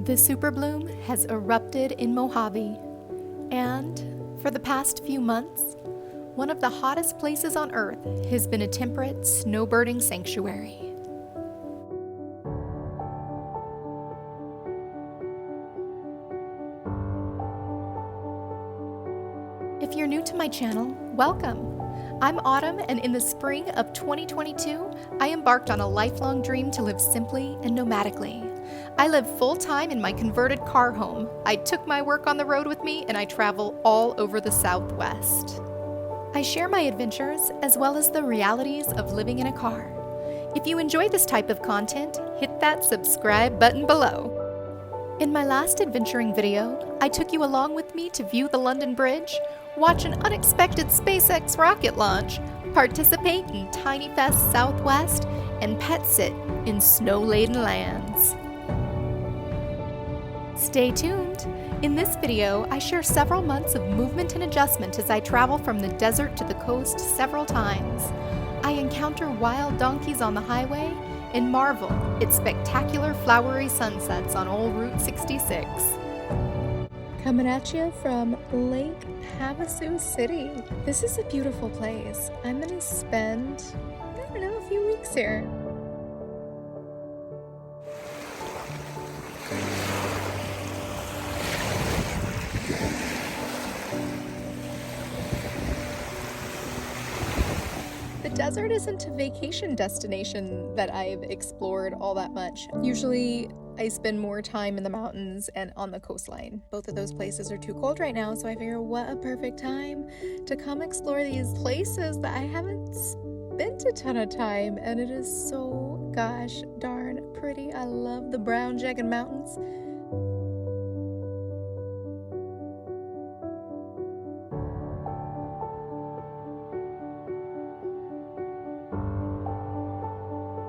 The super bloom has erupted in Mojave, and for the past few months, one of the hottest places on Earth has been a temperate snowbirding sanctuary. If you're new to my channel, welcome. I'm Autumn, and in the spring of 2022, I embarked on a lifelong dream to live simply and nomadically. I live full-time in my converted car home. I took my work on the road with me, and I travel all over the Southwest. I share my adventures as well as the realities of living in a car. If you enjoy this type of content, hit that subscribe button below. In my last adventuring video, I took you along with me to view the London Bridge, watch an unexpected SpaceX rocket launch, participate in Tiny Fest Southwest, and pet sit in snow-laden lands. Stay tuned. In this video, I share several months of movement and adjustment as I travel from the desert to the coast several times. I encounter wild donkeys on the highway and marvel at spectacular flowery sunsets on old Route 66. Coming at you from Lake Havasu City. This is a beautiful place. I'm gonna spend, a few weeks here. The desert isn't a vacation destination that I've explored all that much. Usually I spend more time in the mountains and on the coastline. Both of those places are too cold right now, so I figure what a perfect time to come explore these places that I haven't spent a ton of time, and it is so gosh darn pretty. I love the brown jagged mountains.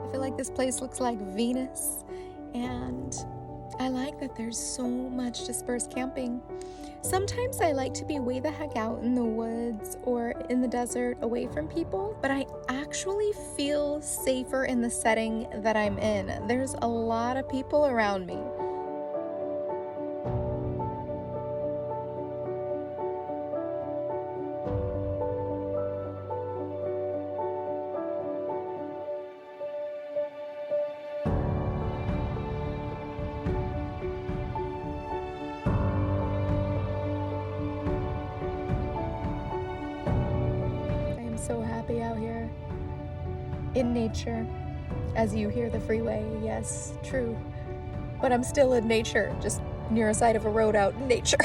I feel like this place looks like Venus, and I like that there's so much dispersed camping. Sometimes I like to be way the heck out in the woods or in the desert away from people, but I actually feel safer in the setting that I'm in. There's a lot of people around me. So happy out here in nature. As you hear the freeway, yes, true, but I'm still in nature, just near a side of a road out in nature.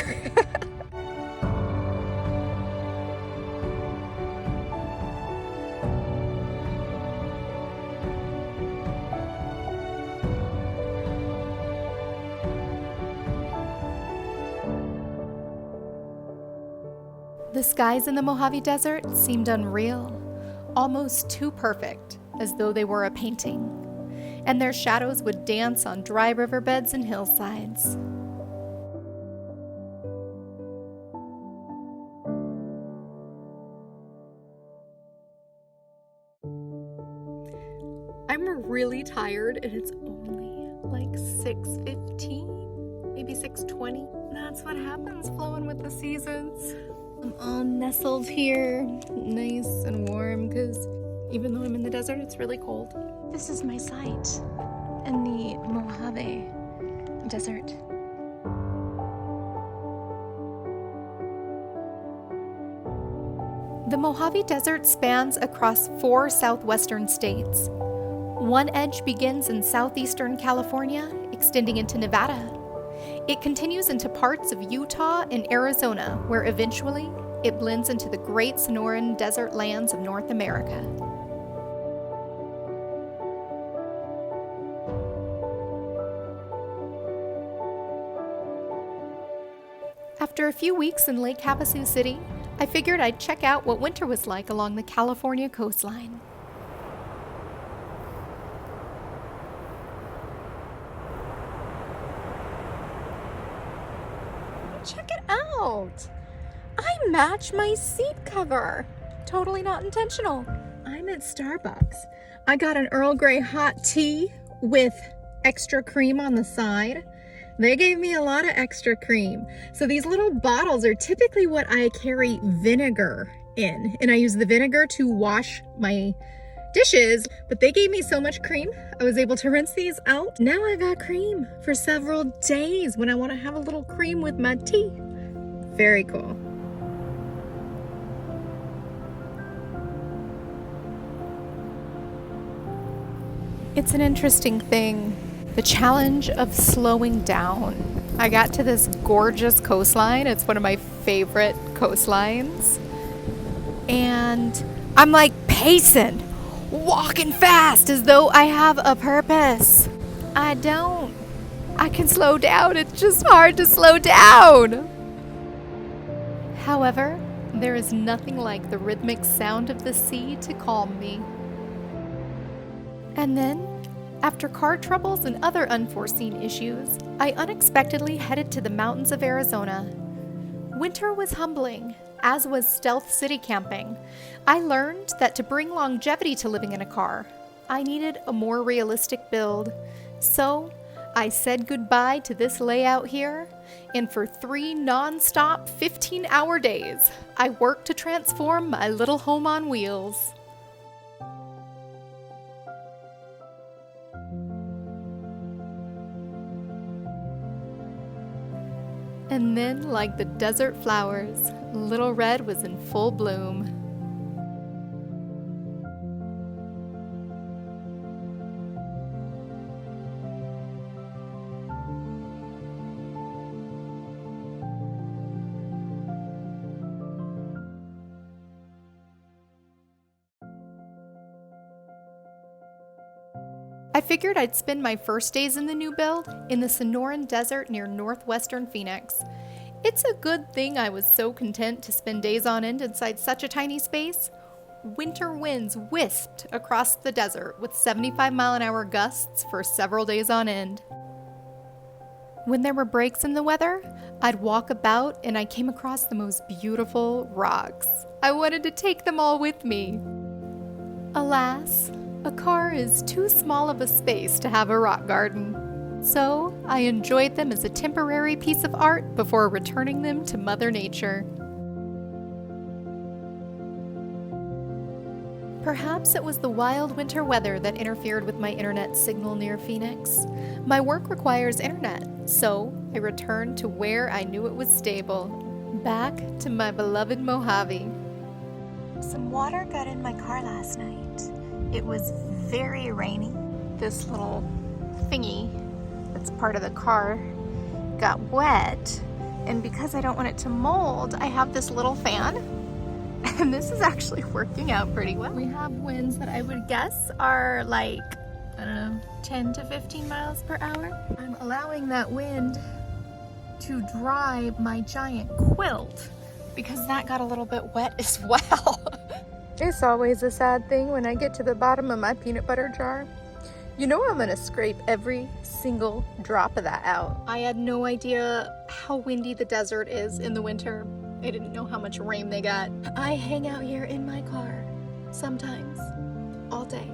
The skies in the Mojave Desert seemed unreal, almost too perfect, as though they were a painting, and their shadows would dance on dry riverbeds and hillsides. I'm really tired, and it's only like 6:15, maybe 6:20. That's what happens flowing with the seasons. I'm all nestled here, nice and warm, because even though I'm in the desert, it's really cold. This is my site in the Mojave Desert. The Mojave Desert spans across 4 southwestern states. One edge begins in southeastern California, extending into Nevada. It continues into parts of Utah and Arizona, where eventually it blends into the Great Sonoran Desert lands of North America. After a few weeks in Lake Havasu City, I figured I'd check out what winter was like along the California coastline. Check it out! I match my seat cover. Totally not intentional. I'm at Starbucks. I got an Earl Grey hot tea with extra cream on the side. They gave me a lot of extra cream. So these little bottles are typically what I carry vinegar in, and I use the vinegar to wash my dishes, but they gave me so much cream, I was able to rinse these out. Now I got cream for several days when I want to have a little cream with my tea. Very cool. It's an interesting thing, the challenge of slowing down. I got to this gorgeous coastline. It's one of my favorite coastlines. And I'm like pacing, walking fast as though I have a purpose. I don't. I can slow down. It's just hard to slow down. However, there is nothing like the rhythmic sound of the sea to calm me. And then, after car troubles and other unforeseen issues, I unexpectedly headed to the mountains of Arizona. Winter was humbling, as was stealth city camping. I learned that to bring longevity to living in a car, I needed a more realistic build. So, I said goodbye to this layout here, and for 3 non-stop 15-hour days, I worked to transform my little home on wheels. And then, like the desert flowers, Little Red was in full bloom. I figured I'd spend my first days in the new build in the Sonoran Desert near northwestern Phoenix. It's a good thing I was so content to spend days on end inside such a tiny space. Winter winds whisked across the desert with 75-mile-an-hour gusts for several days on end. When there were breaks in the weather, I'd walk about and I came across the most beautiful rocks. I wanted to take them all with me. Alas, a car is too small of a space to have a rock garden. So I enjoyed them as a temporary piece of art before returning them to Mother Nature. Perhaps it was the wild winter weather that interfered with my internet signal near Phoenix. My work requires internet, so I returned to where I knew it was stable. Back to my beloved Mojave. Some water got in my car last night. It was very rainy. This little thingy that's part of the car got wet, and because I don't want it to mold, I have this little fan, and this is actually working out pretty well. We have winds that I would guess are like, I don't know, 10 to 15 miles per hour. I'm allowing that wind to dry my giant quilt because that got a little bit wet as well. It's always a sad thing when I get to the bottom of my peanut butter jar. You know I'm gonna scrape every single drop of that out. I had no idea how windy the desert is in the winter. I didn't know how much rain they got. I hang out here in my car sometimes, all day.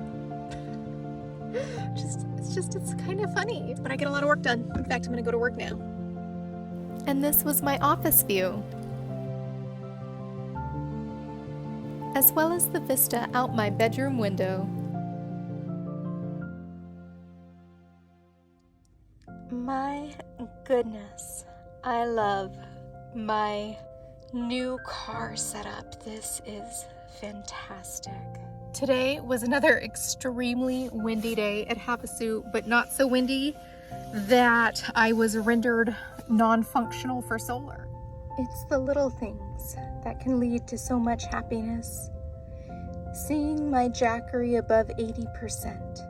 It's kind of funny, but I get a lot of work done. In fact, I'm gonna go to work now. And this was my office view, as well as the vista out my bedroom window. My goodness, I love my new car setup. This is fantastic. Today was another extremely windy day at Havasu, but not so windy that I was rendered non-functional for solar. It's the little things that can lead to so much happiness. Seeing my Jackery above 80%.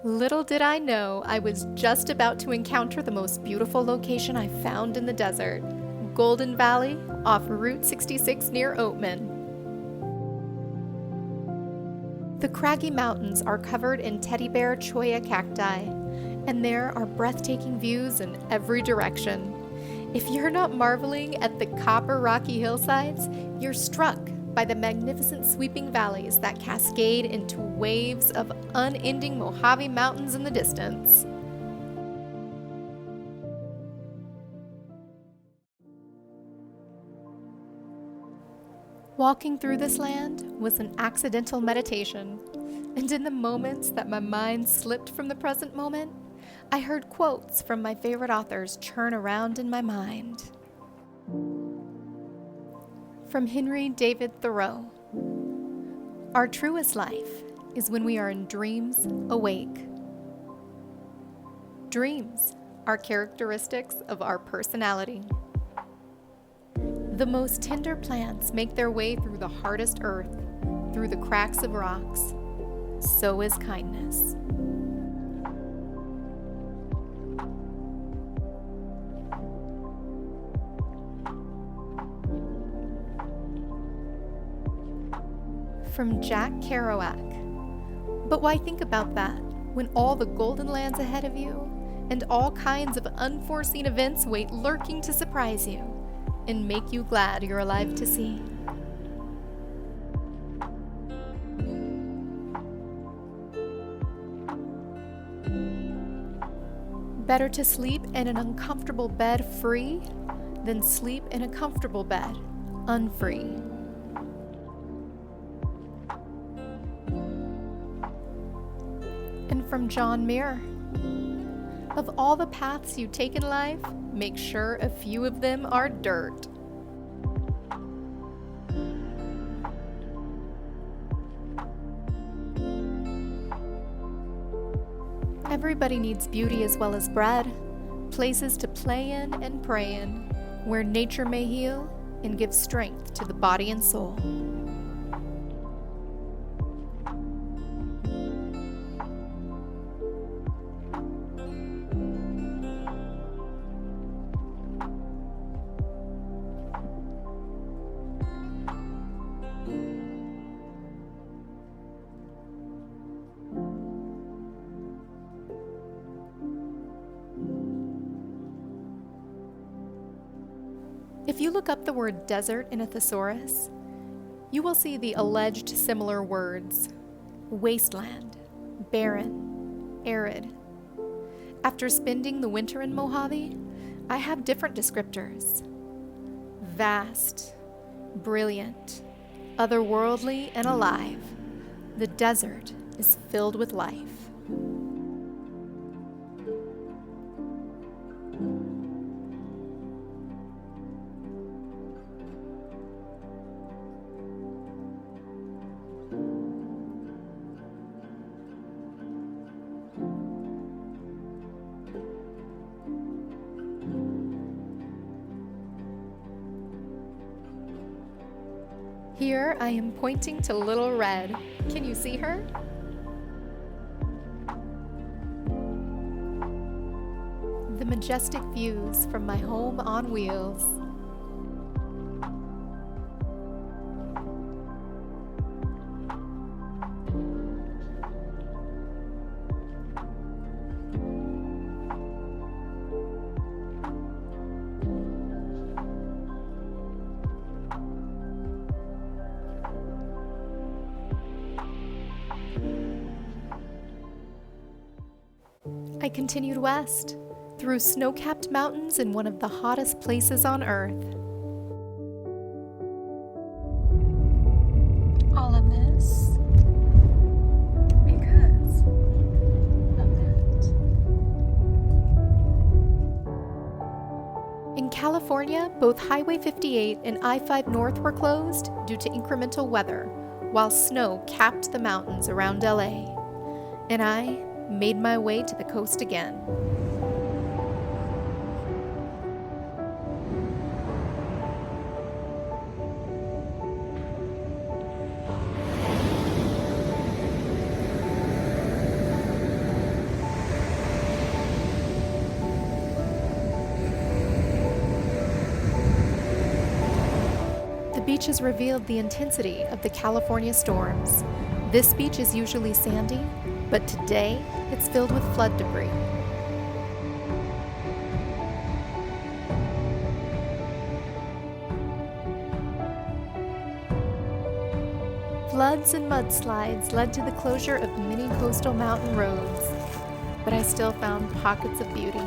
Little did I know I was just about to encounter the most beautiful location I found in the desert, Golden Valley off Route 66 near Oatman. The craggy mountains are covered in teddy bear cholla cacti, and there are breathtaking views in every direction. If you're not marveling at the copper rocky hillsides, you're struck by the magnificent sweeping valleys that cascade into waves of unending Mojave mountains in the distance. Walking through this land was an accidental meditation, and in the moments that my mind slipped from the present moment, I heard quotes from my favorite authors churn around in my mind. From Henry David Thoreau, "Our truest life is when we are in dreams awake." Dreams are characteristics of our personality. The most tender plants make their way through the hardest earth, through the cracks of rocks. So is kindness. From Jack Kerouac, "But why think about that when all the golden lands ahead of you and all kinds of unforeseen events wait lurking to surprise you and make you glad you're alive to see?" Better to sleep in an uncomfortable bed free than sleep in a comfortable bed unfree. And from John Muir, "Of all the paths you take in life, make sure a few of them are dirt." Everybody needs beauty as well as bread, places to play in and pray in, where nature may heal and give strength to the body and soul. If you look up the word desert in a thesaurus, you will see the alleged similar words: wasteland, barren, arid. After spending the winter in Mojave, I have different descriptors: vast, brilliant, otherworldly, and alive. The desert is filled with life. Here I am pointing to Little Red. Can you see her? The majestic views from my home on wheels. I continued west, through snow-capped mountains in one of the hottest places on Earth. All of this because of that. In California, both Highway 58 and I-5 North were closed due to incremental weather, while snow capped the mountains around LA. And I made my way to the coast again. The beach has revealed the intensity of the California storms. This beach is usually sandy, but today it's filled with flood debris. Floods and mudslides led to the closure of many coastal mountain roads, but I still found pockets of beauty.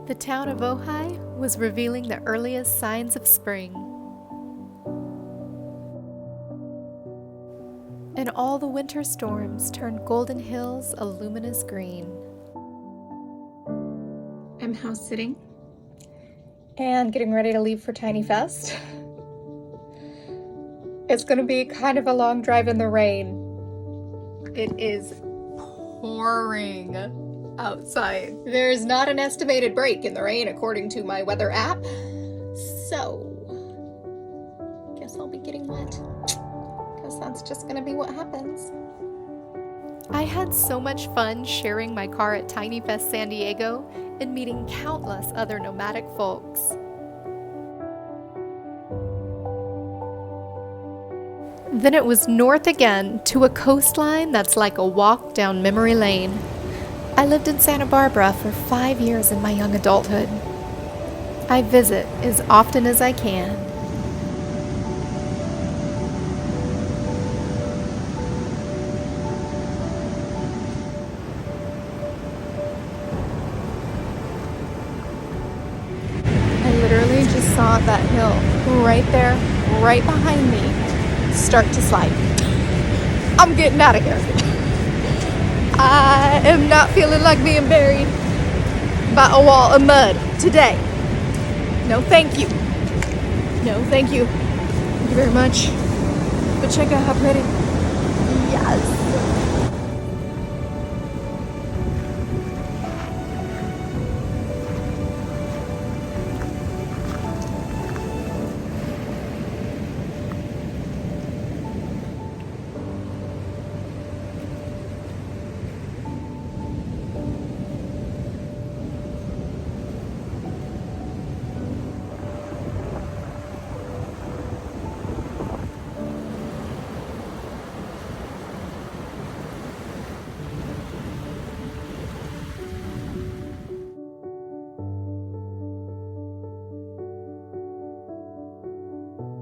The town of Ojai was revealing the earliest signs of spring. And all the winter storms turned Golden Hills a luminous green. I'm house sitting and getting ready to leave for Tiny Fest. It's gonna be kind of a long drive in the rain. It is pouring outside. There's not an estimated break in the rain according to my weather app. So, guess I'll be getting wet. Because that's just gonna be what happens. I had so much fun sharing my car at Tiny Fest San Diego and meeting countless other nomadic folks. Then it was north again to a coastline that's like a walk down memory lane. I lived in Santa Barbara for 5 years in my young adulthood. I visit as often as I can. I literally just saw that hill right there, right behind me, start to slide. I'm getting out of here. I am not feeling like being buried by a wall of mud today. No, thank you. No, thank you. Thank you very much. But check out how pretty. Yes.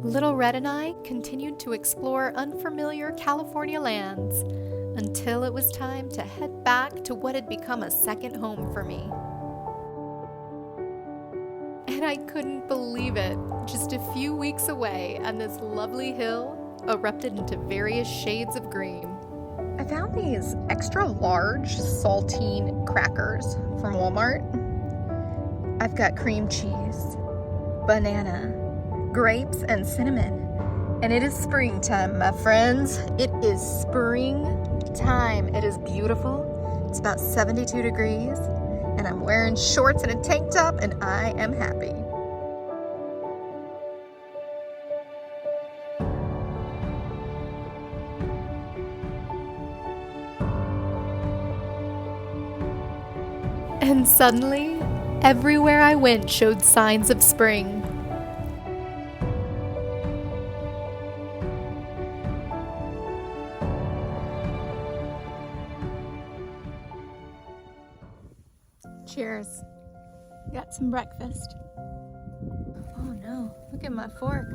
Little Red and I continued to explore unfamiliar California lands until it was time to head back to what had become a second home for me. And I couldn't believe it. Just a few weeks away, and this lovely hill erupted into various shades of green. I found these extra large saltine crackers from Walmart. I've got cream cheese, banana, grapes, and cinnamon. And it is springtime, my friends. It is springtime. It is beautiful. It's about 72 degrees, and I'm wearing shorts and a tank top, and I am happy. And suddenly, everywhere I went showed signs of spring. Cheers. Got some breakfast. Oh no, look at my fork.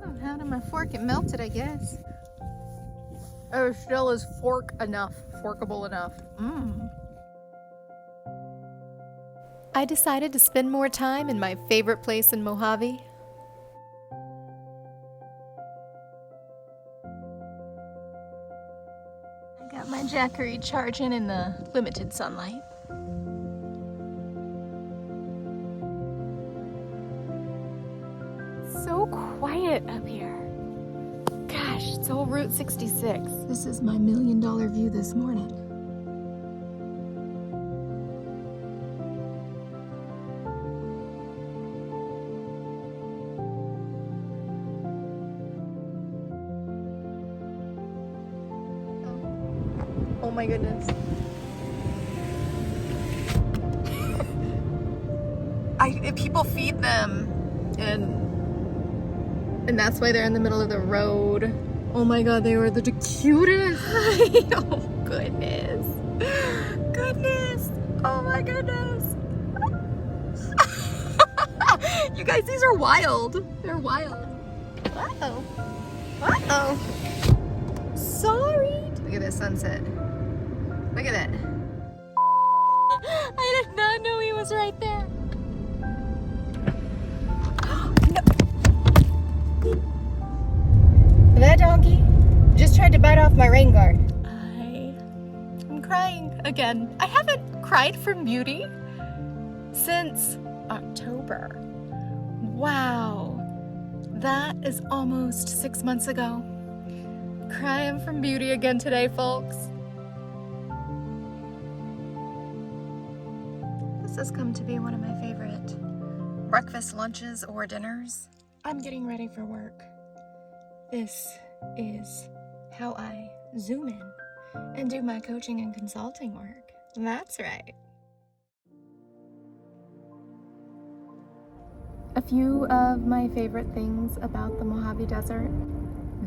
Oh, how did my fork get melted, I guess? Oh, still is forkable enough. I decided to spend more time in my favorite place in Mojave. I got my Jackery charging in the limited sunlight. So quiet up here. Gosh, it's all Route 66. This is my $1 million view this morning. Oh my goodness. People feed them and that's why they're in the middle of the road. Oh my god, they were the cutest. Oh goodness. Goodness. Oh my goodness. You guys, these are wild. They're wild. Uh-oh. Uh-oh. Sorry. Look at this sunset. Look at that. I did not know he was right there. donkey just tried to bite off my rain guard. I'm crying again. I haven't cried from beauty since October. Wow, that is almost 6 months ago. Crying from beauty again today, folks. This has come to be one of my favorite breakfast, lunches, or dinners. I'm getting ready for work. This is how I zoom in and do my coaching and consulting work. That's right. A few of my favorite things about the Mojave Desert: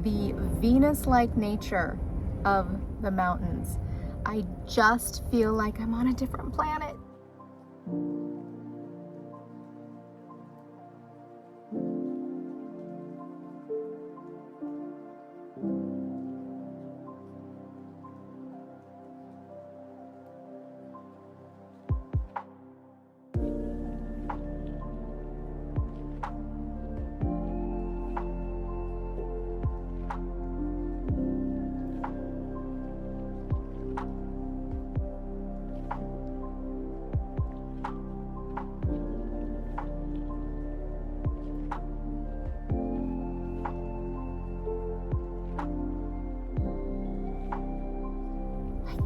the Venus-like nature of the mountains. I just feel like I'm on a different planet.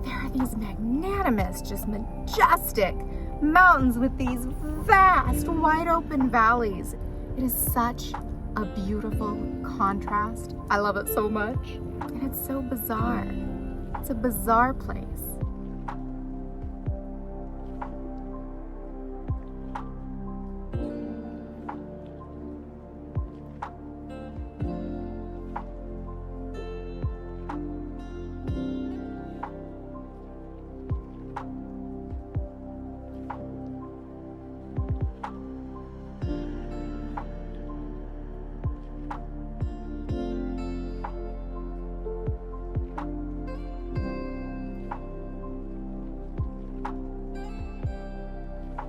There are these magnanimous, just majestic mountains with these vast, wide open valleys. It is such a beautiful contrast. I love it so much. And it's so bizarre. It's a bizarre place.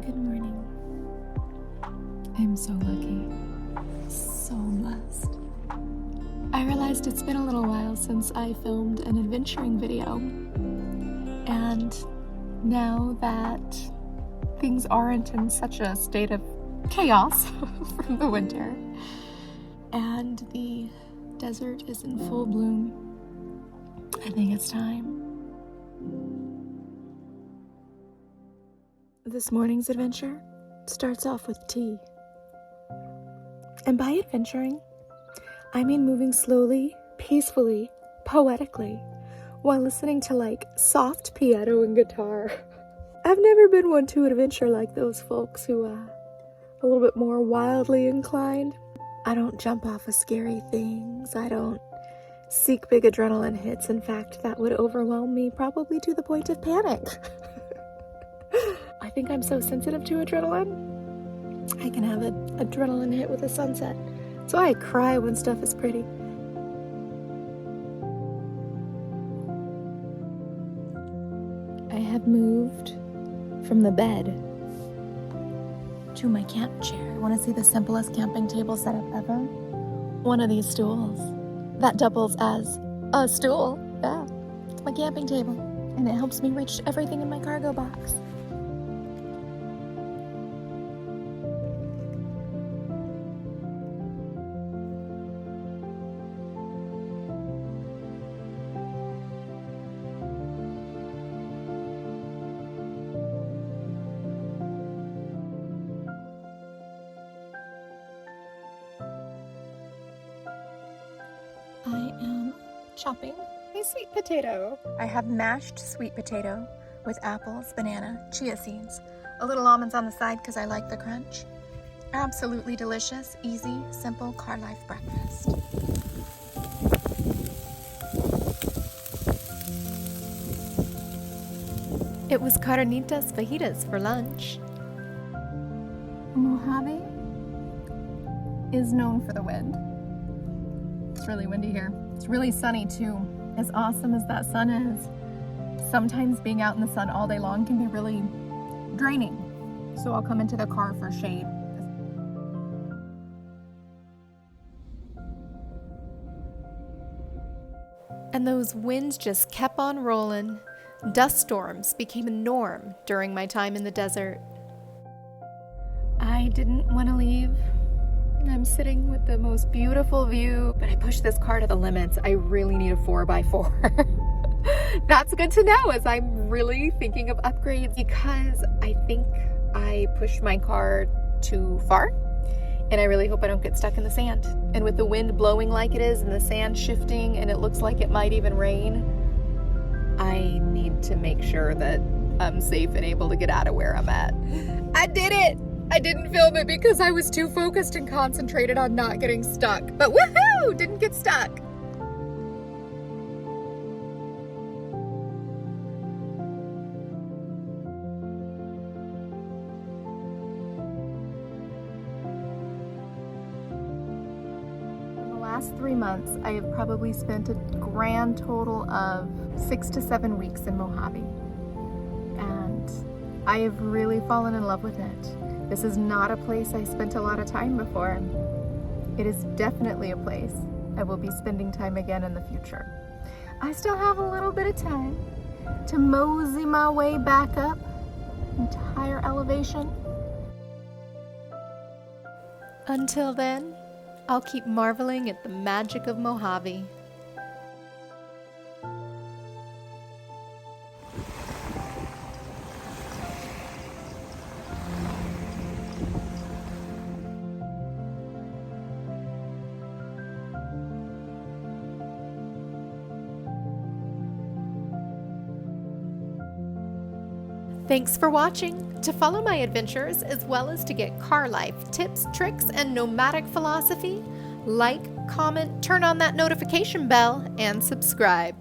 Good morning. I'm so lucky. So blessed. I realized it's been a little while since I filmed an adventuring video. And now that things aren't in such a state of chaos from the winter, and the desert is in full bloom, I think it's time. This morning's adventure starts off with tea. And by adventuring, I mean moving slowly, peacefully, poetically, while listening to like soft piano and guitar. I've never been one to adventure like those folks who are a little bit more wildly inclined. I don't jump off of scary things. I don't seek big adrenaline hits. In fact, that would overwhelm me, probably to the point of panic. I think I'm so sensitive to adrenaline. I can have an adrenaline hit with a sunset. So I cry when stuff is pretty. I have moved from the bed to my camp chair. Want to see the simplest camping table setup ever? One of these stools that doubles as a stool. Yeah, it's my camping table, and it helps me reach everything in my cargo box. I am chopping a sweet potato. I have mashed sweet potato with apples, banana, chia seeds, a little almonds on the side because I like the crunch. Absolutely delicious, easy, simple car life breakfast. It was carnitas fajitas for lunch. Mojave is known for the wind. It's really windy here. It's really sunny too. As awesome as that sun is, sometimes being out in the sun all day long can be really draining. So I'll come into the car for shade. And those winds just kept on rolling. Dust storms became a norm during my time in the desert. I didn't want to leave. I'm sitting with the most beautiful view, but I pushed this car to the limits. I really need a 4x4. That's good to know, as I'm really thinking of upgrades because I think I pushed my car too far, and I really hope I don't get stuck in the sand. And with the wind blowing like it is and the sand shifting and it looks like it might even rain, I need to make sure that I'm safe and able to get out of where I'm at. I did it! I didn't film it because I was too focused and concentrated on not getting stuck. But woohoo! Didn't get stuck. In the last 3 months, I have probably spent a grand total of 6 to 7 weeks in Mojave. And I have really fallen in love with it. This is not a place I spent a lot of time before. It is definitely a place I will be spending time again in the future. I still have a little bit of time to mosey my way back up into higher elevation. Until then, I'll keep marveling at the magic of Mojave. Thanks for watching. To follow my adventures as well as to get car life tips, tricks, and nomadic philosophy, like, comment, turn on that notification bell, and subscribe.